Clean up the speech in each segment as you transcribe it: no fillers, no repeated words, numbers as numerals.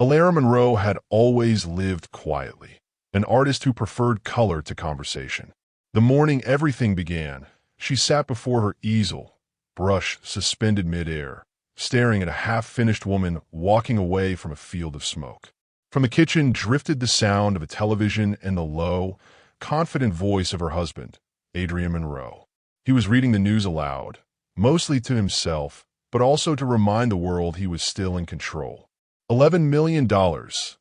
Elara Monroe had always lived quietly, an artist who preferred color to conversation. The morning everything began, she sat before her easel, brush suspended midair, staring at a half-finished woman walking away from a field of smoke. From the kitchen drifted the sound of a television and the low, confident voice of her husband, Adrian Monroe. He was reading the news aloud, mostly to himself, but also to remind the world he was still in control. $11 million,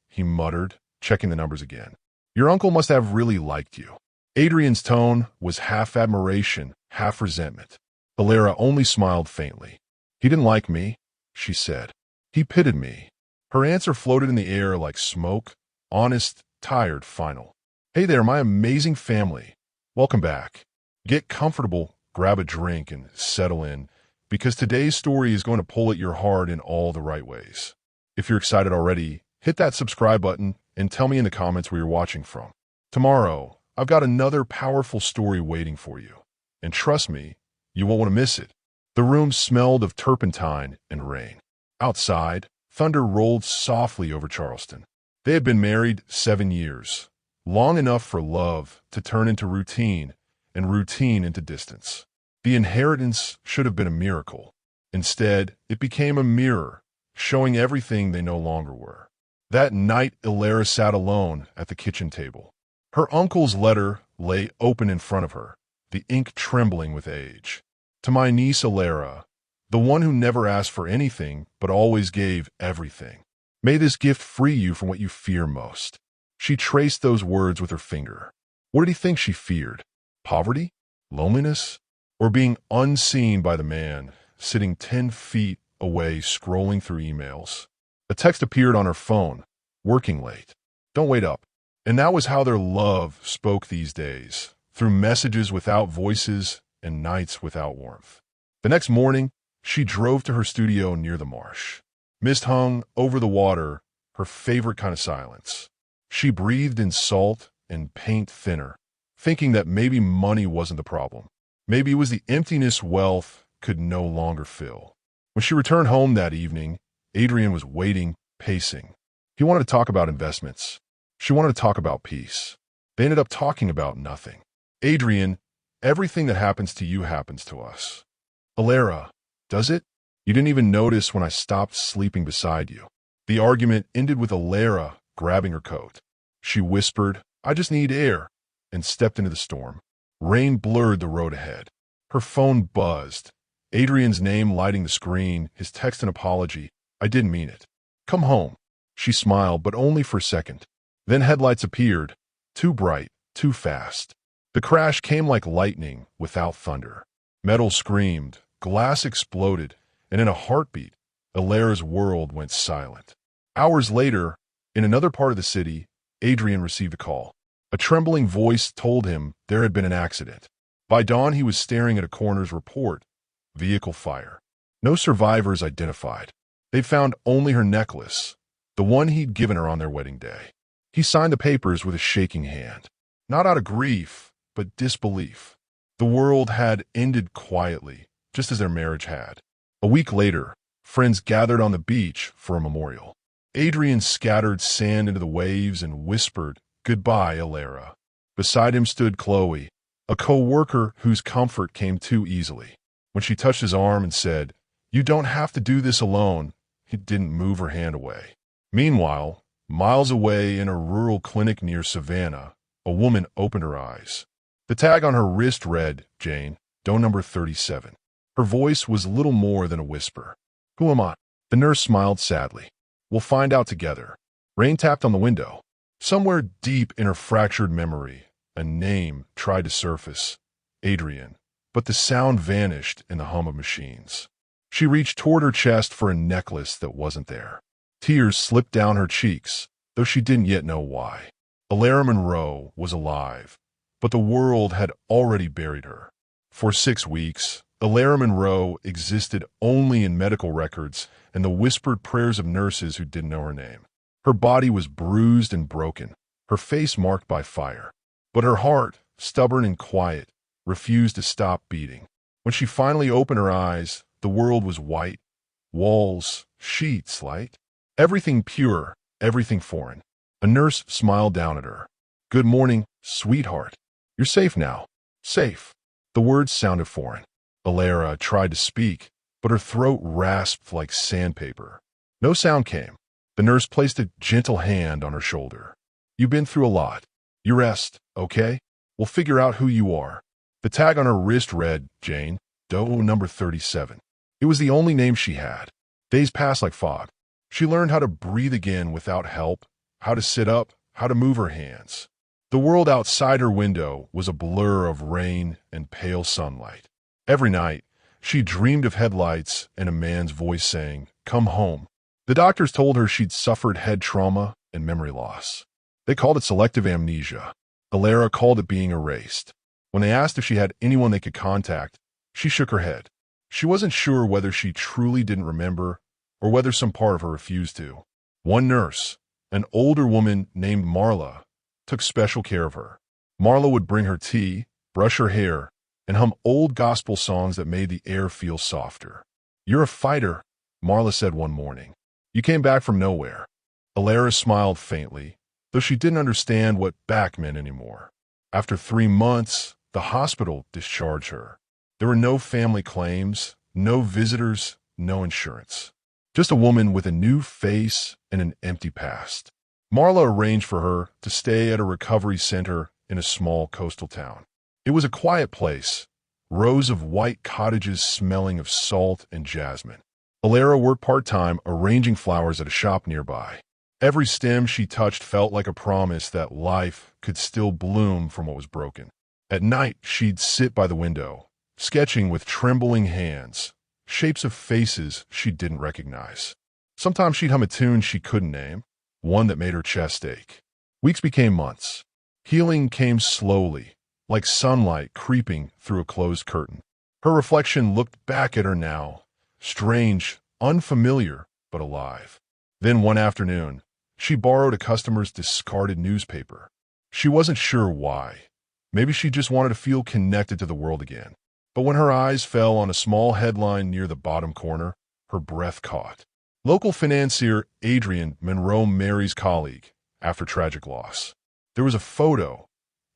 he muttered, checking the numbers again. Your uncle must have really liked you. Adrian's tone was half admiration, half resentment. Elara only smiled faintly. He didn't like me, she said. He pitied me. Her answer floated in the air like smoke, honest, tired, final. Hey there, my amazing family. Welcome back. Get comfortable, grab a drink, and settle in, because today's story is going to pull at your heart in all the right ways. If you're excited already, hit that subscribe button and tell me in the comments where you're watching from. Tomorrow, I've got another powerful story waiting for you. And trust me, you won't want to miss it. The room smelled of turpentine and rain. Outside, thunder rolled softly over Charleston. They had been married 7 years, long enough for love to turn into routine and routine into distance. The inheritance should have been a miracle. Instead, it became a mirror, showing everything they no longer were. That night, Elara sat alone at the kitchen table. Her uncle's letter lay open in front of her, the ink trembling with age. To my niece Elara, the one who never asked for anything but always gave everything. May this gift free you from what you fear most. She traced those words with her finger. What did he think she feared? Poverty? Loneliness? Or being unseen by the man, sitting 10 feet away scrolling through emails? A text appeared on her phone. Working late. Don't wait up. And that was how their love spoke these days, through messages without voices and nights without warmth. The next morning, she drove to her studio near the marsh. Mist hung over the water, her favorite kind of silence. She breathed in salt and paint thinner, thinking that maybe money wasn't the problem. Maybe it was the emptiness wealth could no longer fill. When she returned home that evening, Adrian was waiting, pacing. He wanted to talk about investments. She wanted to talk about peace. They ended up talking about nothing. Adrian, everything that happens to you happens to us. Elara, does it? You didn't even notice when I stopped sleeping beside you. The argument ended with Elara grabbing her coat. She whispered, I just need air, and stepped into the storm. Rain blurred the road ahead. Her phone buzzed. Adrian's name lighting the screen, his text an apology. I didn't mean it. Come home. She smiled, but only for a second. Then headlights appeared, too bright, too fast. The crash came like lightning, without thunder. Metal screamed, glass exploded, and in a heartbeat, Elara's world went silent. Hours later, in another part of the city, Adrian received a call. A trembling voice told him there had been an accident. By dawn, he was staring at a coroner's report. Vehicle fire. No survivors identified. They'd found only her necklace, the one he'd given her on their wedding day. He signed the papers with a shaking hand. Not out of grief, but disbelief. The world had ended quietly, just as their marriage had. A week later, friends gathered on the beach for a memorial. Adrian scattered sand into the waves and whispered, Goodbye, Elara. Beside him stood Chloe, a co-worker whose comfort came too easily. When she touched his arm and said, You don't have to do this alone, he didn't move her hand away. Meanwhile, miles away in a rural clinic near Savannah, a woman opened her eyes. The tag on her wrist read, Jane, Doe number 37. Her voice was little more than a whisper. Who am I? The nurse smiled sadly. We'll find out together. Rain tapped on the window. Somewhere deep in her fractured memory, a name tried to surface. Adrian. But the sound vanished in the hum of machines. She reached toward her chest for a necklace that wasn't there. Tears slipped down her cheeks, though she didn't yet know why. Elara Monroe was alive, but the world had already buried her. For 6 weeks, Elara Monroe existed only in medical records and the whispered prayers of nurses who didn't know her name. Her body was bruised and broken, her face marked by fire. But her heart, stubborn and quiet, refused to stop beating. When she finally opened her eyes, the world was white. Walls, sheets, light. Everything pure, everything foreign. A nurse smiled down at her. "Good morning, sweetheart. You're safe now." Safe. The words sounded foreign. Elara tried to speak, but her throat rasped like sandpaper. No sound came. The nurse placed a gentle hand on her shoulder. "You've been through a lot. You rest, okay? We'll figure out who you are." The tag on her wrist read, Jane Doe number 37. It was the only name she had. Days passed like fog. She learned how to breathe again without help, how to sit up, how to move her hands. The world outside her window was a blur of rain and pale sunlight. Every night, she dreamed of headlights and a man's voice saying, "Come home." The doctors told her she'd suffered head trauma and memory loss. They called it selective amnesia. Elara called it being erased. When they asked if she had anyone they could contact, she shook her head. She wasn't sure whether she truly didn't remember or whether some part of her refused to. One nurse, an older woman named Marla, took special care of her. Marla would bring her tea, brush her hair, and hum old gospel songs that made the air feel softer. "You're a fighter," Marla said one morning. "You came back from nowhere." Elara smiled faintly, though she didn't understand what back meant anymore. After 3 months, the hospital discharged her. There were no family claims, no visitors, no insurance. Just a woman with a new face and an empty past. Marla arranged for her to stay at a recovery center in a small coastal town. It was a quiet place, rows of white cottages smelling of salt and jasmine. Elara worked part-time arranging flowers at a shop nearby. Every stem she touched felt like a promise that life could still bloom from what was broken. At night, she'd sit by the window, sketching with trembling hands, shapes of faces she didn't recognize. Sometimes she'd hum a tune she couldn't name, one that made her chest ache. Weeks became months. Healing came slowly, like sunlight creeping through a closed curtain. Her reflection looked back at her now, strange, unfamiliar, but alive. Then one afternoon, she borrowed a customer's discarded newspaper. She wasn't sure why. Maybe she just wanted to feel connected to the world again. But when her eyes fell on a small headline near the bottom corner, her breath caught. Local financier Elara Monroe marries colleague after tragic loss. There was a photo.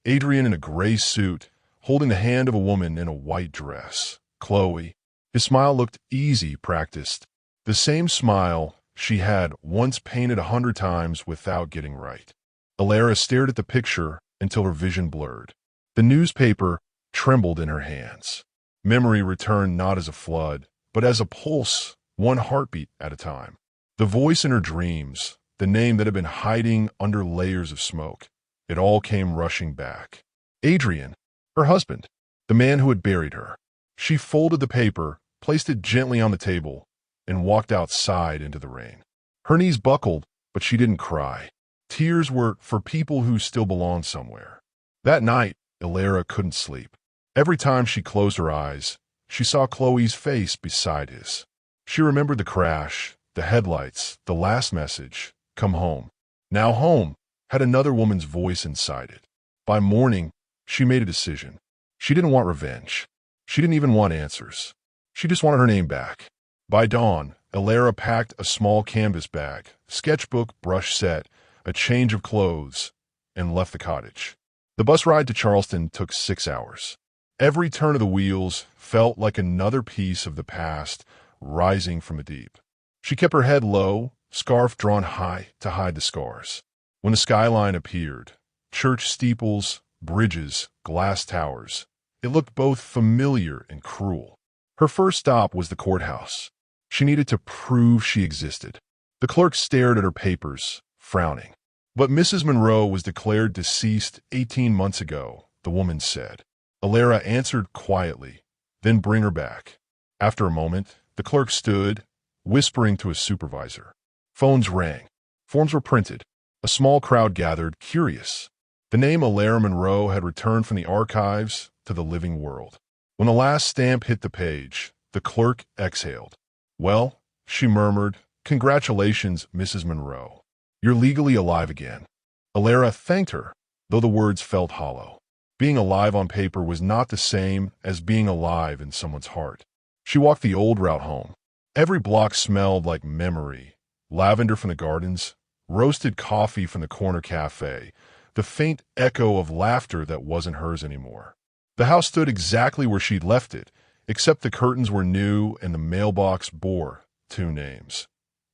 Adrian in a gray suit, holding the hand of a woman in a white dress. Chloe. His smile looked easy, practiced. The same smile she had once painted 100 times without getting right. Elara stared at the picture until her vision blurred. The newspaper trembled in her hands. Memory returned not as a flood, but as a pulse, one heartbeat at a time. The voice in her dreams, the name that had been hiding under layers of smoke, it all came rushing back. Adrian, her husband, the man who had buried her. She folded the paper, placed it gently on the table, and walked outside into the rain. Her knees buckled, but she didn't cry. Tears were for people who still belonged somewhere. That night, Elara couldn't sleep. Every time she closed her eyes, she saw Chloe's face beside his. She remembered the crash, the headlights, the last message, "Come home." Now home had another woman's voice inside it. By morning, she made a decision. She didn't want revenge. She didn't even want answers. She just wanted her name back. By dawn, Elara packed a small canvas bag, sketchbook, brush set, a change of clothes, and left the cottage. The bus ride to Charleston took 6 hours. Every turn of the wheels felt like another piece of the past rising from the deep. She kept her head low, scarf drawn high to hide the scars. When the skyline appeared, church steeples, bridges, glass towers, it looked both familiar and cruel. Her first stop was the courthouse. She needed to prove she existed. The clerk stared at her papers, frowning. But Mrs. Monroe was declared deceased 18 months ago, the woman said. Elara answered quietly, "Then bring her back." After a moment, the clerk stood, whispering to his supervisor. Phones rang. Forms were printed. A small crowd gathered, curious. The name Elara Monroe had returned from the archives to the living world. When the last stamp hit the page, the clerk exhaled. "Well," she murmured, "congratulations, Mrs. Monroe. You're legally alive again." Elara thanked her, though the words felt hollow. Being alive on paper was not the same as being alive in someone's heart. She walked the old route home. Every block smelled like memory, lavender from the gardens, roasted coffee from the corner cafe, the faint echo of laughter that wasn't hers anymore. The house stood exactly where she'd left it, except the curtains were new and the mailbox bore two names: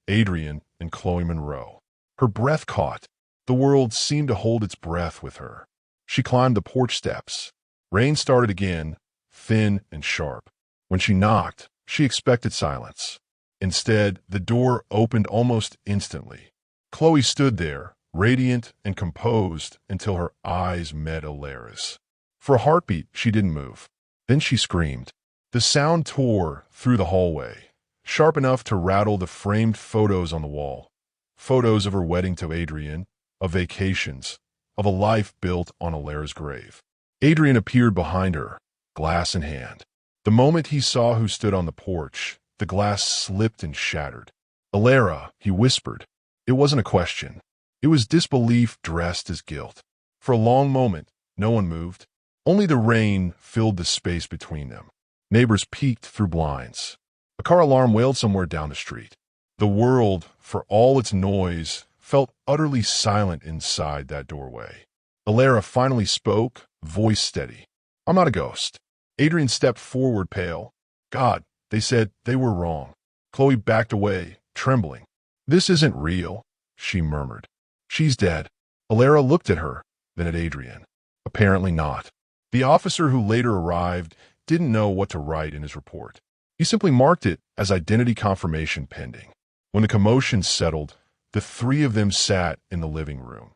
Adrian and Chloe Monroe. Her breath caught. The world seemed to hold its breath with her. She climbed the porch steps. Rain started again, thin and sharp. When she knocked, she expected silence. Instead, the door opened almost instantly. Chloe stood there, radiant and composed, until her eyes met Elara's. For a heartbeat, she didn't move. Then she screamed. The sound tore through the hallway, sharp enough to rattle the framed photos on the wall. Photos of her wedding to Adrian, of vacations, of a life built on Elara's grave. Adrian appeared behind her, glass in hand. The moment he saw who stood on the porch, the glass slipped and shattered. "Elara," he whispered. It wasn't a question. It was disbelief dressed as guilt. For a long moment, no one moved. Only the rain filled the space between them. Neighbors peeked through blinds. A car alarm wailed somewhere down the street. The world, for all its noise, felt utterly silent inside that doorway. Elara finally spoke, voice steady. "I'm not a ghost." Adrian stepped forward, pale. "God," they said, "they were wrong." Chloe backed away, trembling. "This isn't real," she murmured. "She's dead." Elara looked at her, then at Adrian. Apparently not. The officer who later arrived didn't know what to write in his report. He simply marked it as identity confirmation pending. When the commotion settled, the three of them sat in the living room.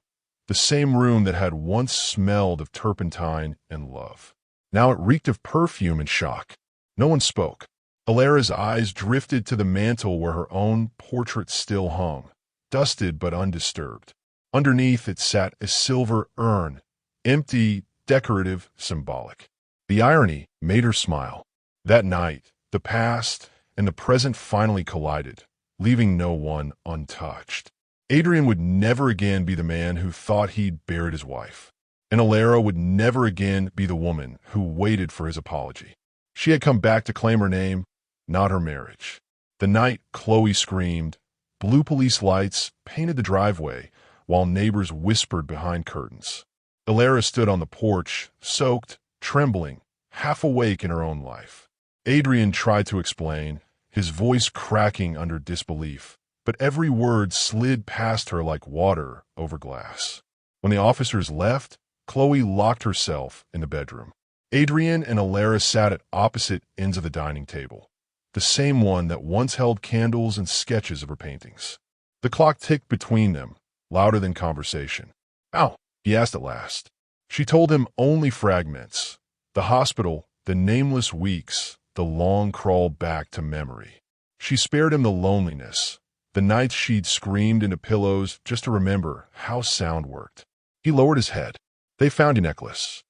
The same room that had once smelled of turpentine and love. Now it reeked of perfume and shock. No one spoke. Elara's eyes drifted to the mantel where her own portrait still hung, dusted but undisturbed. Underneath it sat a silver urn, empty, decorative, symbolic. The irony made her smile. That night, the past and the present finally collided, leaving no one untouched. Adrian would never again be the man who thought he'd buried his wife. And Elara would never again be the woman who waited for his apology. She had come back to claim her name, not her marriage. The night Chloe screamed, blue police lights painted the driveway while neighbors whispered behind curtains. Elara stood on the porch, soaked, trembling, half awake in her own life. Adrian tried to explain, his voice cracking under disbelief, but every word slid past her like water over glass. When the officers left, Chloe locked herself in the bedroom. Adrian and Elara sat at opposite ends of the dining table, the same one that once held candles and sketches of her paintings. The clock ticked between them, louder than conversation. "Ow," he asked at last. She told him only fragments. The hospital, the nameless weeks, the long crawl back to memory. She spared him the loneliness, the nights she'd screamed into pillows just to remember how sound worked. He lowered his head. "They found your necklace."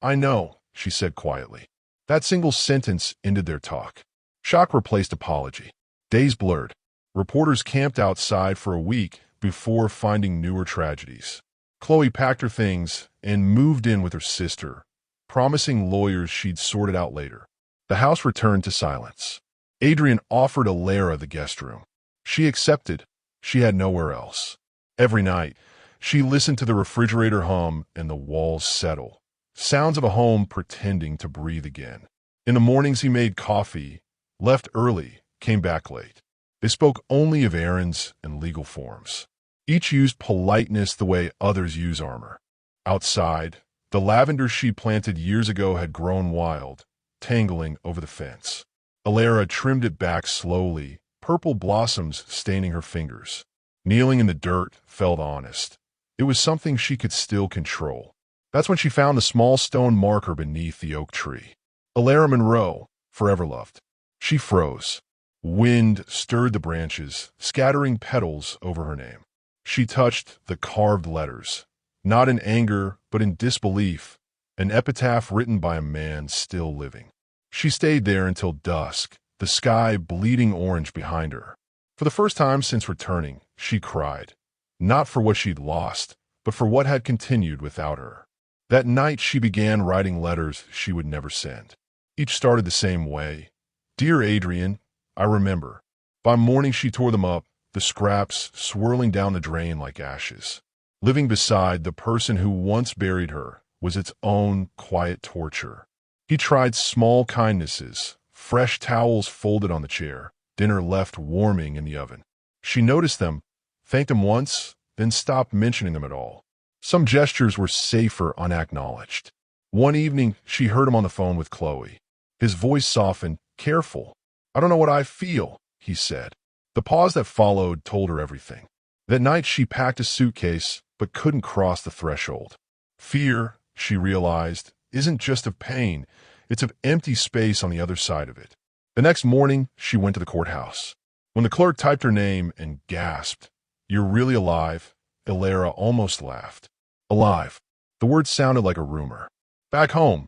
I know," she said quietly. That single sentence ended their talk. Shock replaced apology. Days blurred. Reporters camped outside for a week before finding newer tragedies. Chloe packed her things and moved in with her sister, promising lawyers she'd sort it out later. The house returned to silence. Adrian offered Elara the guest room. She accepted. She had nowhere else. Every night, she listened to the refrigerator hum and the walls settle. Sounds of a home pretending to breathe again. In the mornings he made coffee, left early, came back late. They spoke only of errands and legal forms. Each used politeness the way others use armor. Outside, the lavender she planted years ago had grown wild, tangling over the fence. Elara trimmed it back slowly, purple blossoms staining her fingers. Kneeling in the dirt felt honest. It was something she could still control. That's when she found the small stone marker beneath the oak tree. Elara Monroe, forever loved. She froze. Wind stirred the branches, scattering petals over her name. She touched the carved letters, not in anger, but in disbelief, an epitaph written by a man still living. She stayed there until dusk, the sky bleeding orange behind her. For the first time since returning, she cried, not for what she'd lost, but for what had continued without her. That night she began writing letters she would never send. Each started the same way. "Dear Adrian, I remember." By morning she tore them up, the scraps swirling down the drain like ashes. Living beside the person who once buried her was its own quiet torture. He tried small kindnesses, fresh towels folded on the chair, dinner left warming in the oven. She noticed them, thanked him once, then stopped mentioning them at all. Some gestures were safer unacknowledged. One evening, she heard him on the phone with Chloe. His voice softened, careful. "I don't know what I feel," he said. The pause that followed told her everything. That night she packed a suitcase, but couldn't cross the threshold. Fear, she realized, isn't just of pain, it's of empty space on the other side of it. The next morning, she went to the courthouse. When the clerk typed her name and gasped, "You're really alive," Elara almost laughed. Alive. The word sounded like a rumor. Back home,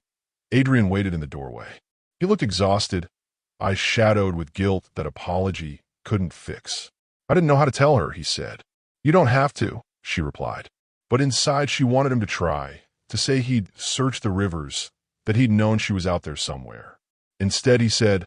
Adrian waited in the doorway. He looked exhausted, eyes shadowed with guilt that apology couldn't fix. "I didn't know how to tell her," he said. "You don't have to," she replied. But inside she wanted him to try, to say he'd searched the rivers, that he'd known she was out there somewhere. Instead he said,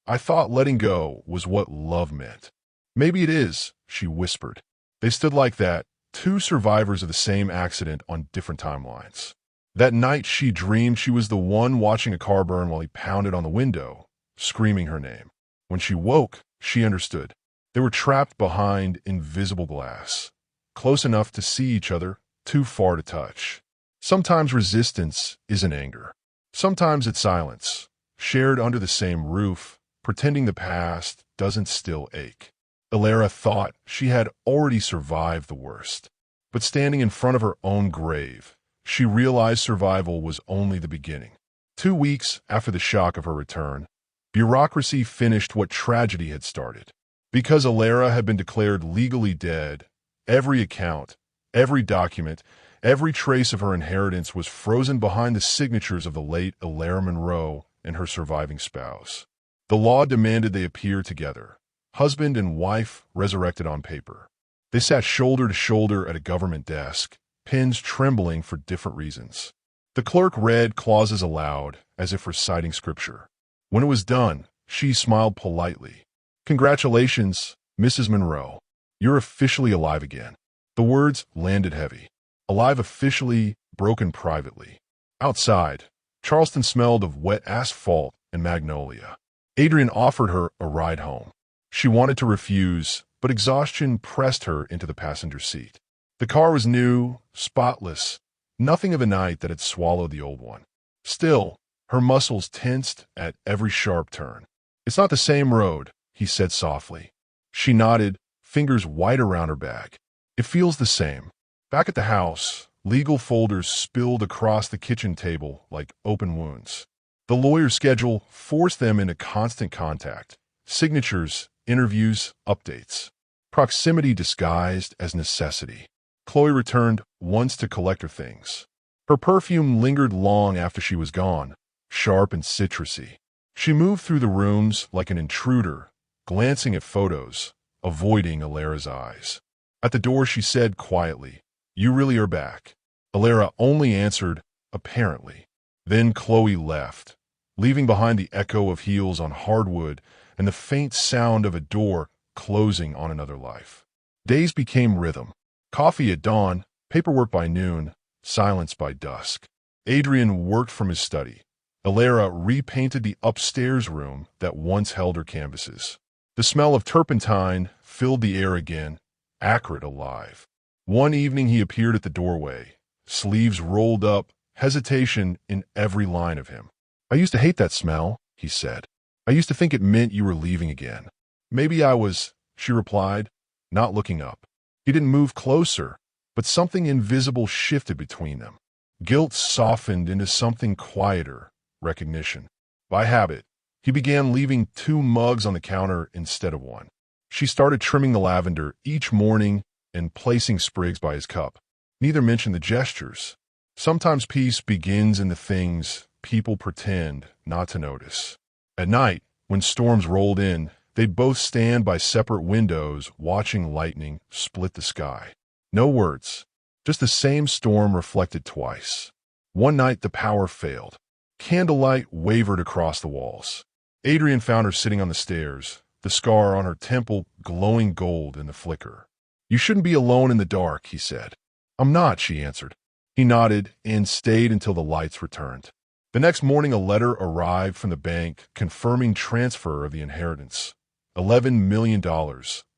"I thought letting go was what love meant." "Maybe it is," she whispered. They stood like that, two survivors of the same accident on different timelines. That night she dreamed she was the one watching a car burn while he pounded on the window, screaming her name. When she woke, she understood. They were trapped behind invisible glass, close enough to see each other, too far to touch. Sometimes resistance isn't anger. Sometimes it's silence, shared under the same roof, pretending the past doesn't still ache. Elara thought she had already survived the worst. But standing in front of her own grave, she realized survival was only the beginning. 2 weeks after the shock of her return, bureaucracy finished what tragedy had started. Because Elara had been declared legally dead, every account, every document, every trace of her inheritance was frozen behind the signatures of the late Elara Monroe and her surviving spouse. The law demanded they appear together, husband and wife resurrected on paper. They sat shoulder to shoulder at a government desk, pens trembling for different reasons. The clerk read clauses aloud, as if reciting scripture. When it was done, she smiled politely. "Congratulations, Mrs. Monroe. You're officially alive again." The words landed heavy. Alive officially, broken privately. Outside, Charleston smelled of wet asphalt and magnolia. Adrian offered her a ride home. She wanted to refuse, but exhaustion pressed her into the passenger seat. The car was new, spotless, nothing of a night that had swallowed the old one. Still, her muscles tensed at every sharp turn. "It's not the same road," he said softly. She nodded, fingers white around her back. "It feels the same." Back at the house, legal folders spilled across the kitchen table like open wounds. The lawyer's schedule forced them into constant contact. Signatures, interviews, updates. Proximity disguised as necessity. Chloe returned once to collect her things. Her perfume lingered long after she was gone, sharp and citrusy. She moved through the rooms like an intruder, glancing at photos, avoiding Elara's eyes. At the door she said quietly, "You really are back." Elara only answered, "Apparently." Then Chloe left, leaving behind the echo of heels on hardwood and the faint sound of a door closing on another life. Days became rhythm. Coffee at dawn, paperwork by noon, silence by dusk. Adrian worked from his study. Elara repainted the upstairs room that once held her canvases. The smell of turpentine filled the air again, acrid alive. One evening he appeared at the doorway, sleeves rolled up, hesitation in every line of him. "I used to hate that smell," he said. "I used to think it meant you were leaving again." "Maybe I was," she replied, not looking up. He didn't move closer, but something invisible shifted between them. Guilt softened into something quieter, recognition. By habit, he began leaving 2 mugs on the counter instead of 1. She started trimming the lavender each morning and placing sprigs by his cup. Neither mentioned the gestures. Sometimes peace begins in the things people pretend not to notice. At night, when storms rolled in, they'd both stand by separate windows watching lightning split the sky. No words, just the same storm reflected twice. One night the power failed. Candlelight wavered across the walls. Adrian found her sitting on the stairs, the scar on her temple glowing gold in the flicker. "You shouldn't be alone in the dark," he said. "I'm not," she answered. He nodded and stayed until the lights returned. The next morning, a letter arrived from the bank confirming transfer of the inheritance. $11 million,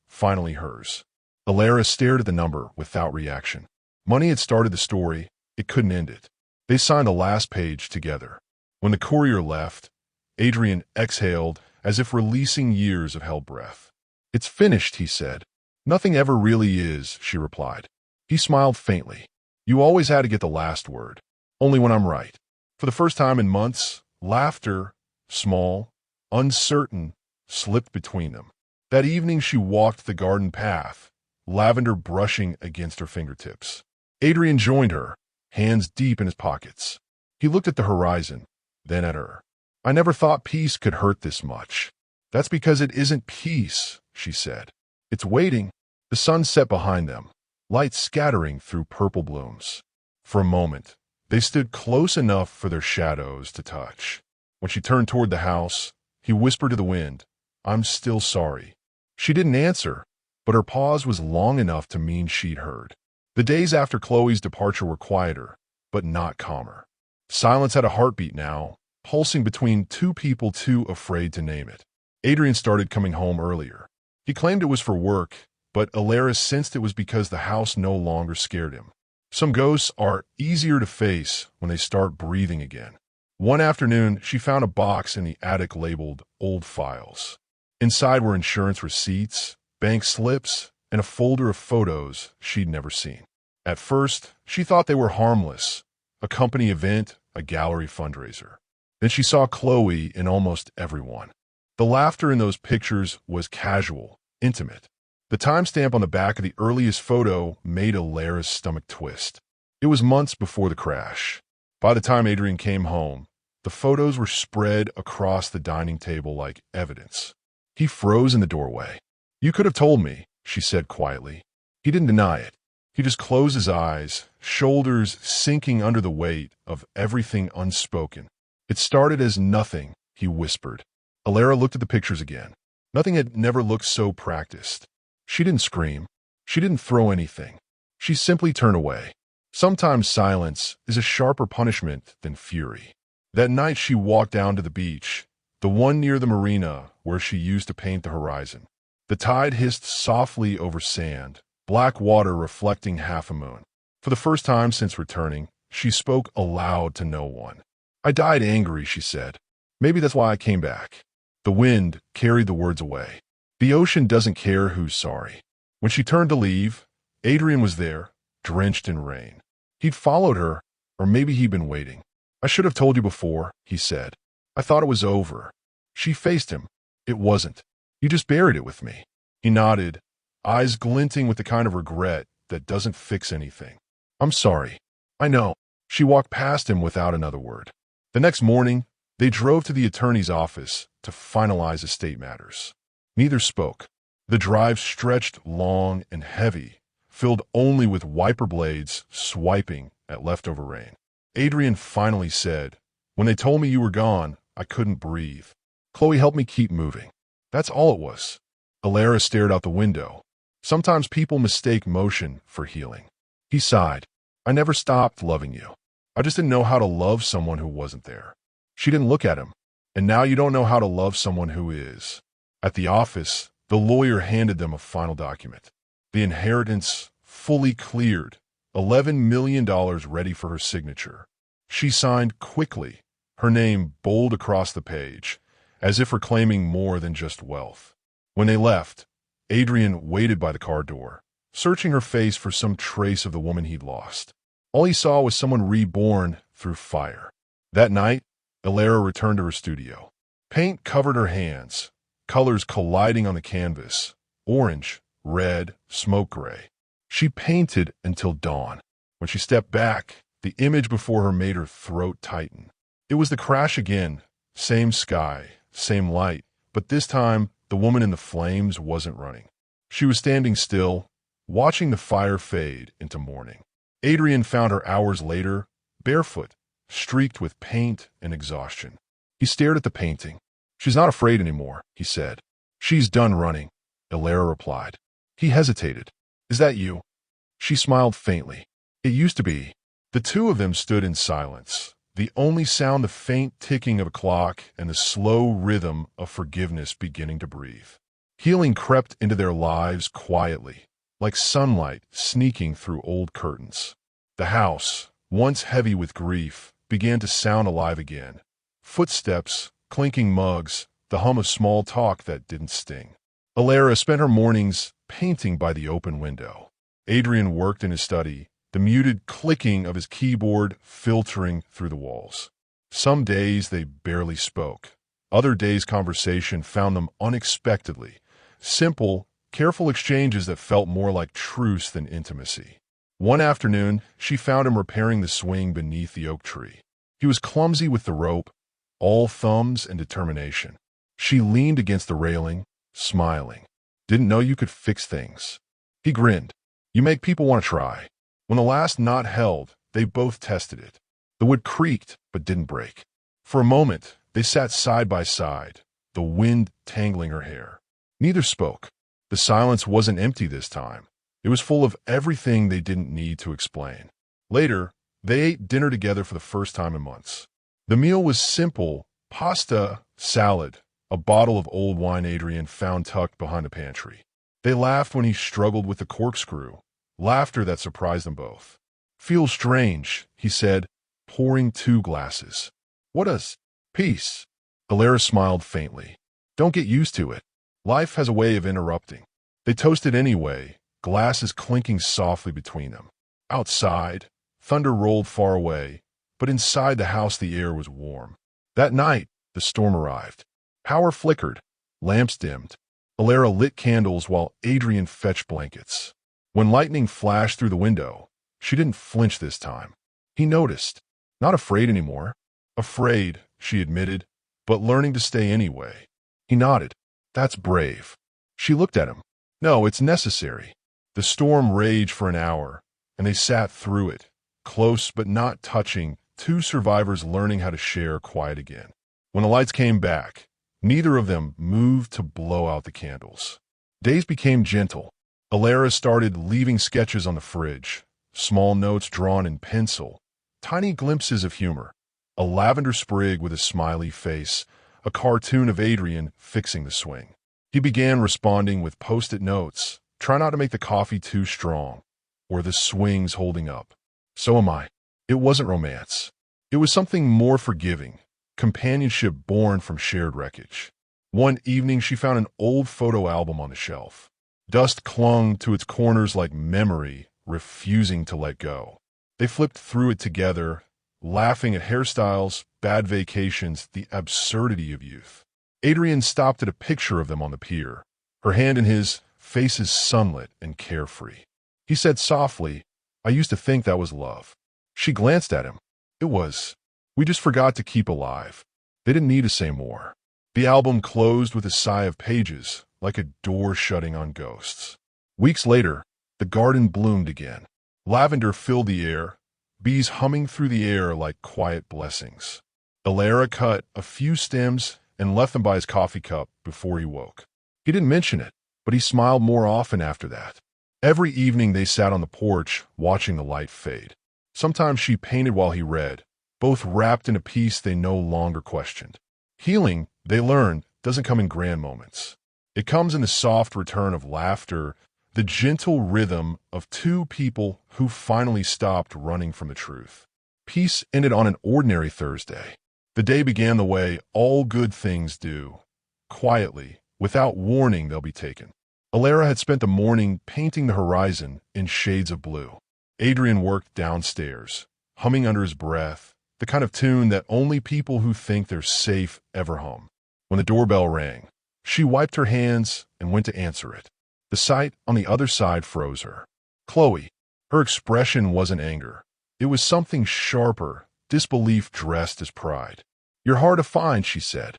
finally hers. Elara stared at the number without reaction. Money had started the story. It couldn't end it. They signed the last page together. When the courier left, Adrian exhaled as if releasing years of held breath. "It's finished," he said. "Nothing ever really is," she replied. He smiled faintly. "You always had to get the last word. Only when I'm right." For the first time in months, laughter, small, uncertain, slipped between them. That evening she walked the garden path, lavender brushing against her fingertips. Adrian joined her, hands deep in his pockets. He looked at the horizon, then at her. "I never thought peace could hurt this much." "That's because it isn't peace," she said. "It's waiting." The sun set behind them, light scattering through purple blooms. For a moment, they stood close enough for their shadows to touch. When she turned toward the house, he whispered to the wind, "I'm still sorry." She didn't answer, but her pause was long enough to mean she'd heard. The days after Chloe's departure were quieter, but not calmer. Silence had a heartbeat now, pulsing between two people too afraid to name it. Adrian started coming home earlier. He claimed it was for work, but Elara sensed it was because the house no longer scared him. Some ghosts are easier to face when they start breathing again. One afternoon, she found a box in the attic labeled Old Files. Inside were insurance receipts, bank slips, and a folder of photos she'd never seen. At first, she thought they were harmless, a company event, a gallery fundraiser. Then she saw Chloe in almost everyone. The laughter in those pictures was casual, intimate. The timestamp on the back of the earliest photo made Elara's stomach twist. It was months before the crash. By the time Adrian came home, the photos were spread across the dining table like evidence. He froze in the doorway. "You could have told me," she said quietly. He didn't deny it. He just closed his eyes, shoulders sinking under the weight of everything unspoken. "It started as nothing," he whispered. Elara looked at the pictures again. Nothing had never looked so practiced. She didn't scream. She didn't throw anything. She simply turned away. Sometimes silence is a sharper punishment than fury. That night she walked down to the beach, the one near the marina where she used to paint the horizon. The tide hissed softly over sand, black water reflecting half a moon. For the first time since returning, she spoke aloud to no one. "I died angry," she said. "Maybe that's why I came back." The wind carried the words away. The ocean doesn't care who's sorry. When she turned to leave, Adrian was there, drenched in rain. He'd followed her, or maybe he'd been waiting. "I should have told you before," he said. "I thought it was over." She faced him. "It wasn't. You just buried it with me." He nodded, eyes glinting with the kind of regret that doesn't fix anything. "I'm sorry." "I know." She walked past him without another word. The next morning, they drove to the attorney's office to finalize estate matters. Neither spoke. The drive stretched long and heavy, filled only with wiper blades swiping at leftover rain. Adrian finally said, "When they told me you were gone, I couldn't breathe. Chloe helped me keep moving. That's all it was." Elara stared out the window. Sometimes people mistake motion for healing. He sighed. "I never stopped loving you. I just didn't know how to love someone who wasn't there." She didn't look at him. "And now you don't know how to love someone who is." At the office, the lawyer handed them a final document. The inheritance fully cleared, $11 million ready for her signature. She signed quickly, her name bold across the page, as if reclaiming more than just wealth. When they left, Adrian waited by the car door, searching her face for some trace of the woman he'd lost. All he saw was someone reborn through fire. That night, Elara returned to her studio. Paint covered her hands, colors colliding on the canvas, orange, red, smoke gray. She painted until dawn. When she stepped back, the image before her made her throat tighten. It was the crash again, same sky, same light, but this time the woman in the flames wasn't running. She was standing still, watching the fire fade into morning. Adrian found her hours later, barefoot, streaked with paint and exhaustion. He stared at the painting. "She's not afraid anymore," he said. She's done running, Elara replied. He hesitated. Is that you? She smiled faintly. It used to be. The two of them stood in silence, the only sound the faint ticking of a clock and the slow rhythm of forgiveness beginning to breathe. Healing crept into their lives quietly, like sunlight sneaking through old curtains. The house, once heavy with grief, began to sound alive again. Footsteps, clinking mugs, the hum of small talk that didn't sting. Elara spent her mornings painting by the open window. Adrian worked in his study, the muted clicking of his keyboard filtering through the walls. Some days they barely spoke. Other days conversation found them unexpectedly. Simple, careful exchanges that felt more like truce than intimacy. One afternoon, she found him repairing the swing beneath the oak tree. He was clumsy with the rope, all thumbs and determination. She leaned against the railing, smiling. Didn't know you could fix things. He grinned. You make people want to try. When the last knot held, they both tested it. The wood creaked, but didn't break. For a moment, they sat side by side, the wind tangling her hair. Neither spoke. The silence wasn't empty this time. It was full of everything they didn't need to explain. Later, they ate dinner together for the first time in months. The meal was simple: pasta, salad, a bottle of old wine Adrian found tucked behind the pantry. They laughed when he struggled with the corkscrew, laughter that surprised them both. Feels strange, he said, pouring 2 glasses. What does? Peace. Elara smiled faintly. Don't get used to it. Life has a way of interrupting. They toasted anyway, glasses clinking softly between them. Outside, thunder rolled far away, but inside the house the air was warm. That night, the storm arrived. Power flickered, lamps dimmed. Elara lit candles while Adrian fetched blankets. When lightning flashed through the window, she didn't flinch this time. He noticed. Not afraid anymore. Afraid, she admitted, but learning to stay anyway. He nodded. That's brave. She looked at him. No, it's necessary. The storm raged for an hour, and they sat through it, close but not touching, 2 survivors learning how to share quiet again. When the lights came back, neither of them moved to blow out the candles. Days became gentle. Elara started leaving sketches on the fridge, small notes drawn in pencil, tiny glimpses of humor, a lavender sprig with a smiley face, a cartoon of Adrian fixing the swing. He began responding with post-it notes, try not to make the coffee too strong, or the swings holding up. So am I. It wasn't romance. It was something more forgiving, companionship born from shared wreckage. One evening she found an old photo album on the shelf. Dust clung to its corners like memory, refusing to let go. They flipped through it together, laughing at hairstyles, bad vacations, the absurdity of youth. Adrian stopped at a picture of them on the pier, her hand in his, faces sunlit and carefree. He said softly, I used to think that was love. She glanced at him. It was. We just forgot to keep alive. They didn't need to say more. The album closed with a sigh of pages, like a door shutting on ghosts. Weeks later, the garden bloomed again. Lavender filled the air, bees humming through the air like quiet blessings. Elara cut a few stems and left them by his coffee cup before he woke. He didn't mention it, but he smiled more often after that. Every evening they sat on the porch, watching the light fade. Sometimes she painted while he read, both wrapped in a peace they no longer questioned. Healing, they learned, doesn't come in grand moments. It comes in the soft return of laughter, the gentle rhythm of 2 people who finally stopped running from the truth. Peace ended on an ordinary Thursday. The day began the way all good things do. Quietly, without warning, they'll be taken. Elara had spent the morning painting the horizon in shades of blue. Adrian worked downstairs, humming under his breath, the kind of tune that only people who think they're safe ever hum. When the doorbell rang, she wiped her hands and went to answer it. The sight on the other side froze her. Chloe. Her expression wasn't anger. It was something sharper, disbelief dressed as pride. You're hard to find, she said.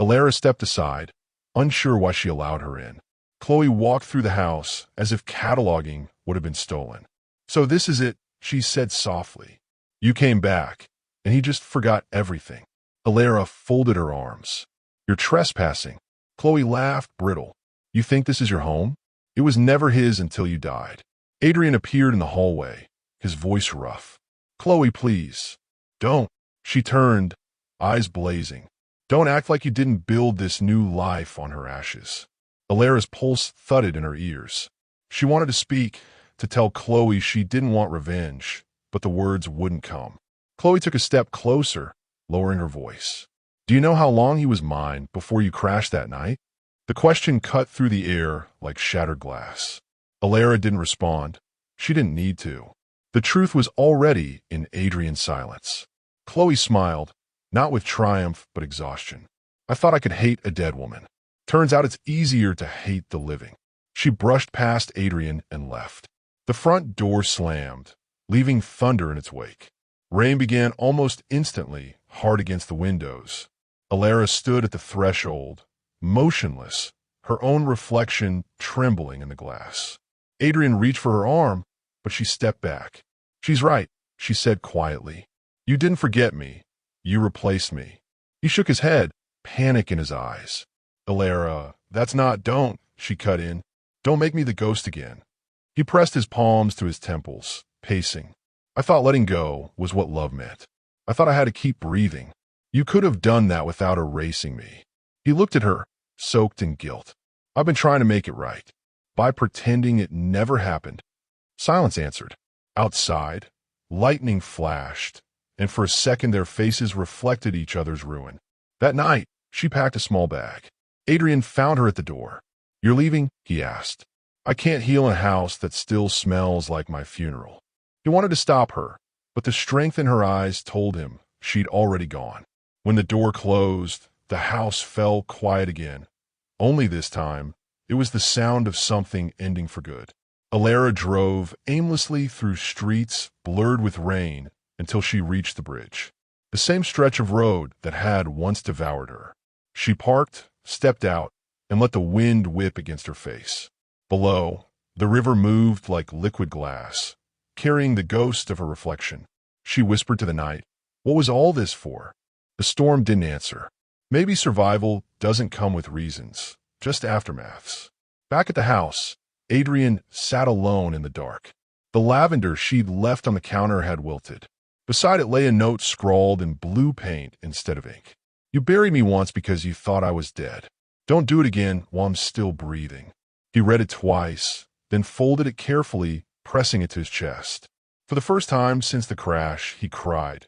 Elara stepped aside, unsure why she allowed her in. Chloe walked through the house as if cataloging would have been stolen. So this is it, she said softly. You came back, and he just forgot everything. Elara folded her arms. You're trespassing. Chloe laughed, brittle. You think this is your home? It was never his until you died. Adrian appeared in the hallway, his voice rough. Chloe, please. Don't. She turned, eyes blazing. Don't act like you didn't build this new life on her ashes. Elara's pulse thudded in her ears. She wanted to speak, to tell Chloe she didn't want revenge, but the words wouldn't come. Chloe took a step closer, lowering her voice. Do you know how long he was mine before you crashed that night? The question cut through the air like shattered glass. Elara didn't respond. She didn't need to. The truth was already in Adrian's silence. Chloe smiled, not with triumph but exhaustion. I thought I could hate a dead woman. Turns out it's easier to hate the living. She brushed past Adrian and left. The front door slammed, leaving thunder in its wake. Rain began almost instantly, hard against the windows. Elara stood at the threshold, motionless, her own reflection trembling in the glass. Adrian reached for her arm, but she stepped back. She's right, she said quietly. You didn't forget me. You replaced me. He shook his head, panic in his eyes. Elara, that's not, don't, she cut in. Don't make me the ghost again. He pressed his palms to his temples, pacing. I thought letting go was what love meant. I thought I had to keep breathing. You could have done that without erasing me. He looked at her, soaked in guilt. I've been trying to make it right, by pretending it never happened. Silence answered. Outside, lightning flashed, and for a second their faces reflected each other's ruin. That night, she packed a small bag. Adrian found her at the door. You're leaving? He asked. I can't heal in a house that still smells like my funeral. He wanted to stop her, but the strength in her eyes told him she'd already gone. When the door closed, the house fell quiet again. Only this time, it was the sound of something ending for good. Elara drove aimlessly through streets blurred with rain until she reached the bridge, the same stretch of road that had once devoured her. She parked, stepped out, and let the wind whip against her face. Below, the river moved like liquid glass, carrying the ghost of her reflection. She whispered to the night, what was all this for? The storm didn't answer. Maybe survival doesn't come with reasons, just aftermaths. Back at the house, Adrian sat alone in the dark. The lavender she'd left on the counter had wilted. Beside it lay a note scrawled in blue paint instead of ink. You buried me once because you thought I was dead. Don't do it again while I'm still breathing. He read it twice, then folded it carefully, pressing it to his chest. For the first time since the crash, he cried.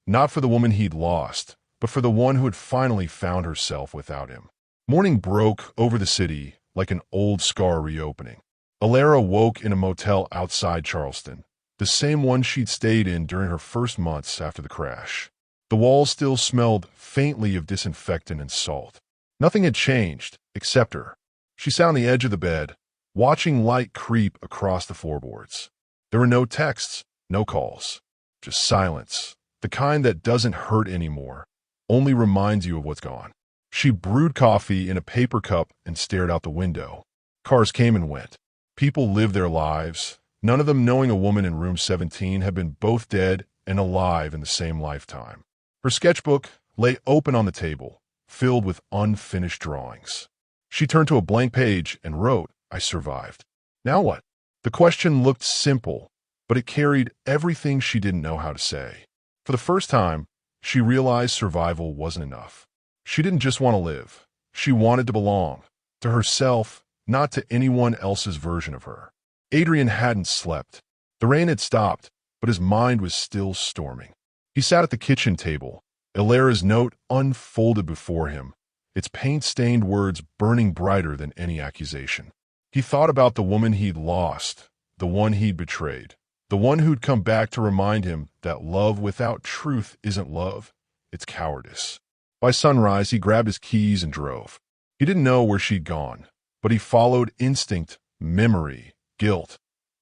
Not for the woman he'd lost, but for the one who had finally found herself without him. Morning broke over the city like an old scar reopening. Elara woke in a motel outside Charleston, the same one she'd stayed in during her first months after the crash. The walls still smelled faintly of disinfectant and salt. Nothing had changed, except her. She sat on the edge of the bed, watching light creep across the floorboards. There were no texts, no calls, just silence, the kind that doesn't hurt anymore, only reminds you of what's gone. She brewed coffee in a paper cup and stared out the window. Cars came and went. People lived their lives, none of them knowing a woman in room 17 had been both dead and alive in the same lifetime. Her sketchbook lay open on the table, filled with unfinished drawings. She turned to a blank page and wrote, I survived. Now what? The question looked simple, but it carried everything she didn't know how to say. For the first time, she realized survival wasn't enough. She didn't just want to live. She wanted to belong. To herself, not to anyone else's version of her. Adrian hadn't slept. The rain had stopped, but his mind was still storming. He sat at the kitchen table, Elara's note unfolded before him, its paint-stained words burning brighter than any accusation. He thought about the woman he'd lost, the one he'd betrayed, the one who'd come back to remind him that love without truth isn't love, it's cowardice. By sunrise, he grabbed his keys and drove. He didn't know where she'd gone, but he followed instinct, memory, guilt,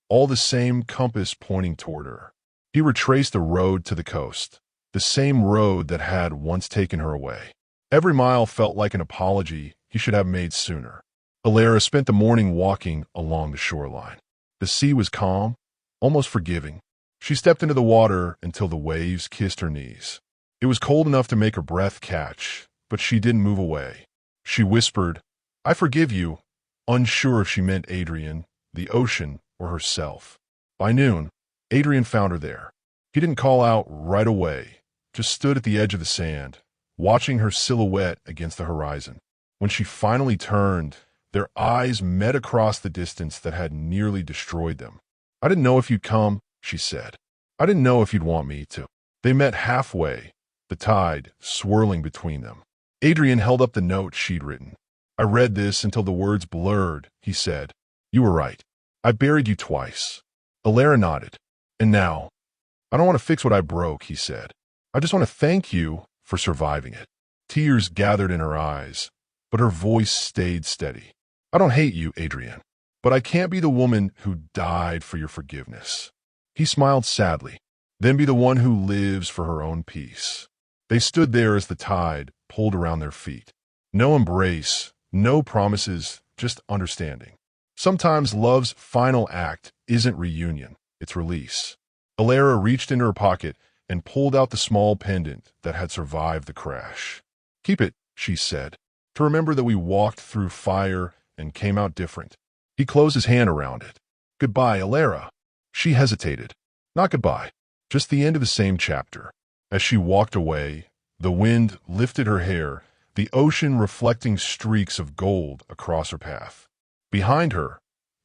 all the same compass pointing toward her. He retraced the road to the coast, the same road that had once taken her away. Every mile felt like an apology he should have made sooner. Elara spent the morning walking along the shoreline. The sea was calm, almost forgiving. She stepped into the water until the waves kissed her knees. It was cold enough to make her breath catch, but she didn't move away. She whispered, I forgive you, unsure if she meant Adrian, the ocean, or herself. By noon, Adrian found her there. He didn't call out right away, just stood at the edge of the sand, watching her silhouette against the horizon. When she finally turned, their eyes met across the distance that had nearly destroyed them. I didn't know if you'd come, she said. I didn't know if you'd want me to. They met halfway, the tide swirling between them. Adrian held up the note she'd written. I read this until the words blurred, he said. You were right. I buried you twice. Elara nodded. And now, I don't want to fix what I broke, he said. I just want to thank you for surviving it. Tears gathered in her eyes, but her voice stayed steady. I don't hate you, Adrian, but I can't be the woman who died for your forgiveness. He smiled sadly, then be the one who lives for her own peace. They stood there as the tide pulled around their feet. No embrace, no promises, just understanding. Sometimes love's final act isn't reunion, it's release. Elara reached into her pocket and pulled out the small pendant that had survived the crash. Keep it, she said, to remember that we walked through fire and came out different. He closed his hand around it. Goodbye, Elara. She hesitated. Not goodbye, just the end of the same chapter. As she walked away, the wind lifted her hair, the ocean reflecting streaks of gold across her path. Behind her,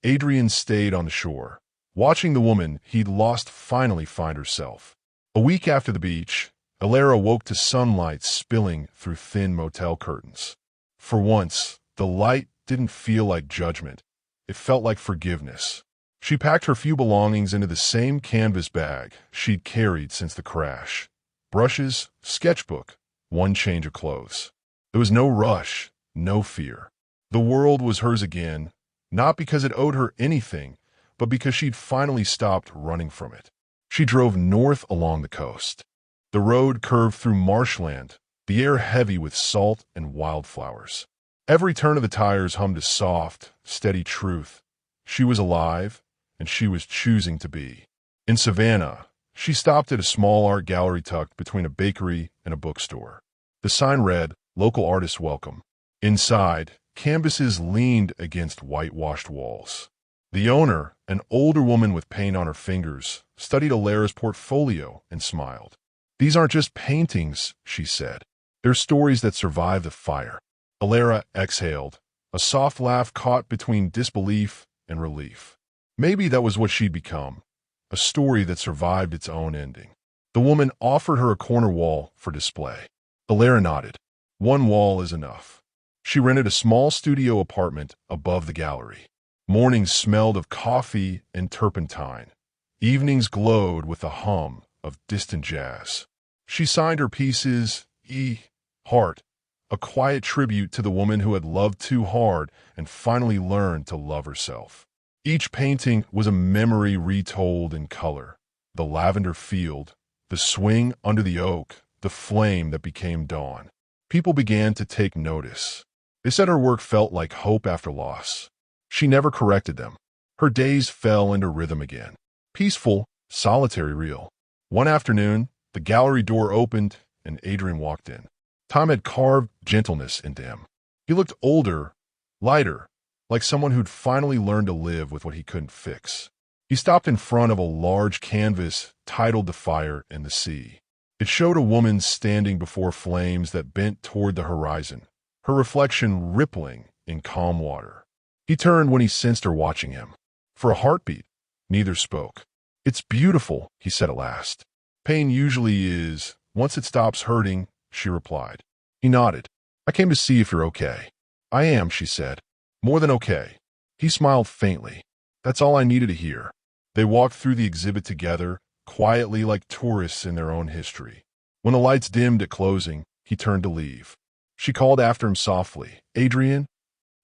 Adrian stayed on the shore, watching the woman he'd lost finally find herself. A week after the beach, Elara woke to sunlight spilling through thin motel curtains. For once, the light didn't feel like judgment. It felt like forgiveness. She packed her few belongings into the same canvas bag she'd carried since the crash. Brushes, sketchbook, one change of clothes. There was no rush, no fear. The world was hers again, not because it owed her anything, but because she'd finally stopped running from it. She drove north along the coast. The road curved through marshland, the air heavy with salt and wildflowers. Every turn of the tires hummed a soft, steady truth. She was alive, and she was choosing to be. In Savannah, she stopped at a small art gallery tucked between a bakery and a bookstore. The sign read, Local Artists Welcome. Inside, canvases leaned against whitewashed walls. The owner, an older woman with paint on her fingers, studied Elara's portfolio and smiled. These aren't just paintings, she said. They're stories that survive the fire. Elara exhaled, a soft laugh caught between disbelief and relief. Maybe that was what she'd become, a story that survived its own ending. The woman offered her a corner wall for display. Elara nodded. One wall is enough. She rented a small studio apartment above the gallery. Mornings smelled of coffee and turpentine. Evenings glowed with the hum of distant jazz. She signed her pieces, Heart, a quiet tribute to the woman who had loved too hard and finally learned to love herself. Each painting was a memory retold in color. The lavender field, the swing under the oak, the flame that became dawn. People began to take notice. They said her work felt like hope after loss. She never corrected them. Her days fell into rhythm again. Peaceful, solitary real. One afternoon, the gallery door opened and Adrian walked in. Time had carved gentleness into him. He looked older, lighter, like someone who'd finally learned to live with what he couldn't fix. He stopped in front of a large canvas titled The Fire and the Sea. It showed a woman standing before flames that bent toward the horizon, her reflection rippling in calm water. He turned when he sensed her watching him. For a heartbeat, neither spoke. It's beautiful, he said at last. Pain usually is. Once it stops hurting, she replied. He nodded. I came to see if you're okay. I am, she said. More than okay. He smiled faintly. That's all I needed to hear. They walked through the exhibit together, quietly like tourists in their own history. When the lights dimmed at closing, he turned to leave. She called after him softly, Adrian?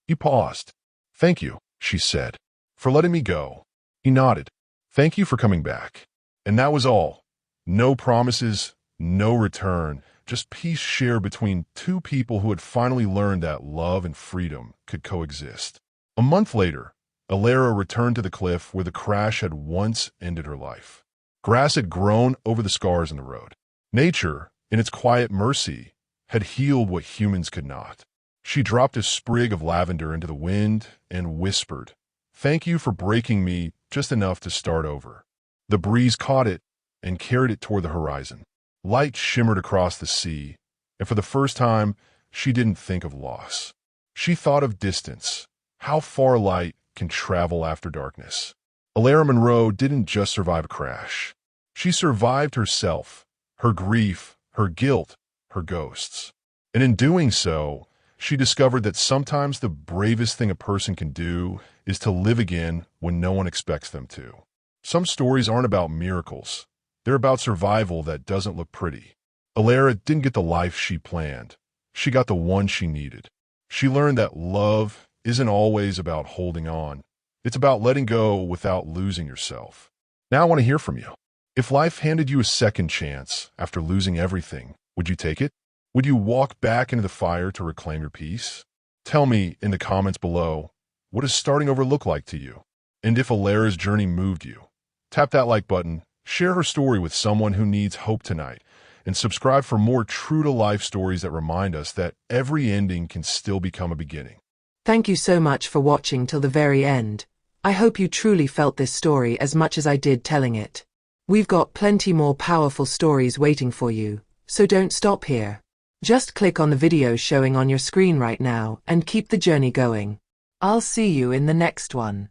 He paused. Thank you, she said, for letting me go. He nodded. Thank you for coming back. And that was all. No promises, no return, just peace shared between two people who had finally learned that love and freedom could coexist. A month later, Elara returned to the cliff where the crash had once ended her life. Grass had grown over the scars in the road. Nature, in its quiet mercy, had healed what humans could not. She dropped a sprig of lavender into the wind and whispered, "Thank you for breaking me just enough to start over." The breeze caught it and carried it toward the horizon. Light shimmered across the sea, and for the first time, she didn't think of loss. She thought of distance, how far light can travel after darkness. Elara Monroe didn't just survive a crash. She survived herself, her grief, her guilt, her ghosts. And in doing so, she discovered that sometimes the bravest thing a person can do is to live again when no one expects them to. Some stories aren't about miracles. They're about survival that doesn't look pretty. Elara didn't get the life she planned. She got the one she needed. She learned that love isn't always about holding on. It's about letting go without losing yourself. Now I want to hear from you. If life handed you a second chance after losing everything, would you take it? Would you walk back into the fire to reclaim your peace? Tell me in the comments below, what does starting over look like to you? And if Elara's journey moved you, tap that like button, share her story with someone who needs hope tonight, and subscribe for more true-to-life stories that remind us that every ending can still become a beginning. Thank you so much for watching till the very end. I hope you truly felt this story as much as I did telling it. We've got plenty more powerful stories waiting for you, so don't stop here. Just click on the video showing on your screen right now and keep the journey going. I'll see you in the next one.